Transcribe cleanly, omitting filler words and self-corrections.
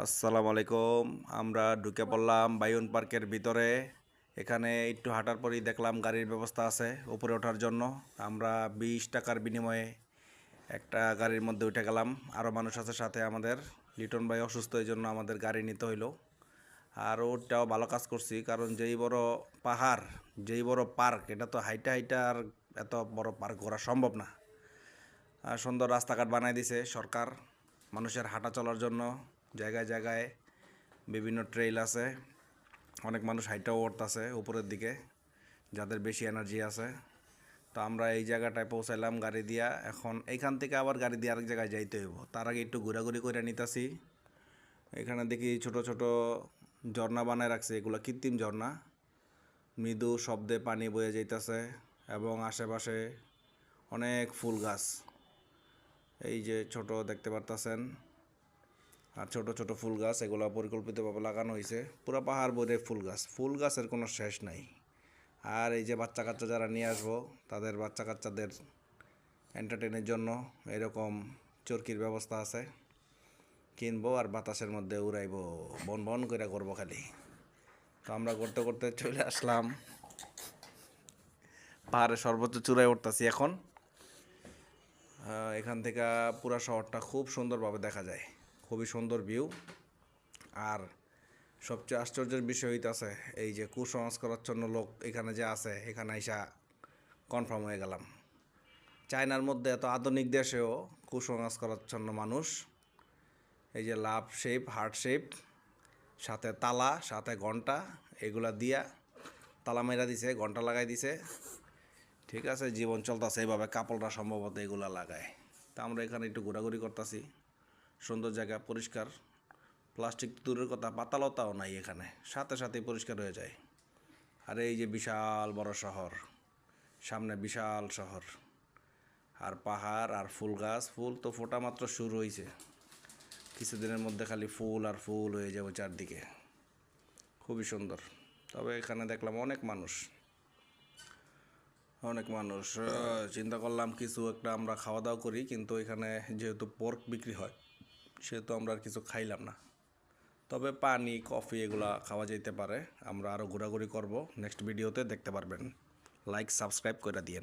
আসসালামু আলাইকুম। আমরা ঢুকে পড়লাম বায়ুন পার্কের ভিতরে। এখানে একটু হাঁটার পরেই দেখলাম গাড়ির ব্যবস্থা আছে উপরে ওঠার জন্য। আমরা 20 টাকার বিনিময়ে একটা গাড়ির মধ্যে উঠে গেলাম। আরও মানুষ আছে সাথে আমাদের। লিটন ভাই অসুস্থ, এই জন্য আমাদের গাড়ি নিতে হইলো। আর ওটাও ভালো কাজ করছি, কারণ যেই বড় পাহাড়, যেই বড় পার্ক, এটা তো হাইটা হাইটা আর এত বড় পার্ক ঘোরা সম্ভব না। আর সুন্দর রাস্তাঘাট বানাই দিছে সরকার মানুষের হাঁটা চলার জন্য। জায়গায় জায়গায় বিভিন্ন ট্রেইল আছে, অনেক মানুষ হাইটাও উঠতেছে উপরের দিকে, যাদের বেশি এনার্জি আছে। তো আমরা এই জায়গাটায় পৌঁছাইলাম গাড়ি দিয়া। এখন এইখান থেকে আবার গাড়ি দিয়ে আরেক জায়গায় যাইতে হইব। তার আগে একটু ঘোরাঘুরি করে নিতেছি। এখানে দেখি ছোট ছোট ঝর্ণা বানায় রাখছে, এগুলো কৃত্রিম ঝর্ণা। মৃদু শব্দে পানি বয়ে যাইতেছে এবং আশেপাশে অনেক ফুল গাছ। এই যে ছোট দেখতে পারতেছেন, আর ছোট ছোট ফুল গাছ, এগুলো পরিকল্পিতভাবে লাগানো হয়েছে। পুরো পাহাড় ভরে ফুল গাছের কোনো শেষ নাই। আর এই যে বাচ্চা কাচ্চা যারা নিয়ে আসবো, তাদের বাচ্চা কাচ্চাদের এন্টারটেনের জন্য এরকম চরকির ব্যবস্থা আছে। কিনবো আর বাতাসের মধ্যে উড়াইবো, বন বন করে করবো খালি। তো আমরা করতে করতে চলে আসলাম পাহাড়ের সর্বোচ্চ চূড়ায় উঠতেছি এখন। এখান থেকে পুরো শহরটা খুব সুন্দরভাবে দেখা যায়, খুবই সুন্দর ভিউ। আর সবচেয়ে আশ্চর্যের বিষয় হইতেছে এই যে কুসংস্কারাচ্ছন্ন লোক এখানে যে আছে, এখানে আইসা কনফার্ম হয়ে গেলাম। চায়নার মধ্যে এত আধুনিক দেশেও কুসংস্কারাচ্ছন্ন মানুষ। এই যে লাভ শেপ, হার্ট শেপ, সাথে তালা, সাথে ঘন্টা, এগুলা দিয়া তালা মেরা দিছে, ঘন্টা লাগাই দিছে। ঠিক আছে, জীবন চলতেছে এইভাবে। কাপড়রা সম্ভবত এগুলা লাগায়। তা আমরা এখানে একটু ঘোরাঘুরি করতেছি। সুন্দর জায়গা, পরিষ্কার। প্লাস্টিক দূরের কথা, পাতালতাও নাই এখানে, সাথে সাথেই পরিষ্কার হয়ে যায়। আর এই যে বিশাল বড় শহর, সামনে বিশাল শহর, আর পাহাড় আর ফুল গাছ। ফুল তো ফোটা মাত্র শুরু হয়েছে, কিছুদিনের মধ্যে খালি ফুল আর ফুল হয়ে যাবে চারদিকে। খুবই সুন্দর। তবে এখানে দেখলাম অনেক মানুষ, অনেক মানুষ। চিন্তা করলাম কিছু একটা আমরা খাওয়া দাওয়া করি, কিন্তু এখানে যেহেতু পোর্ক বিক্রি হয়, সেহেতু আমরা আর কিছু খাইলাম না। তবে পানি, কফি এগুলা খাওয়া যেতে পারে। আমরা আরও ঘোরাঘুরি করব, নেক্সট ভিডিওতে দেখতে পারবেন। লাইক সাবস্ক্রাইব করে দিয়েন।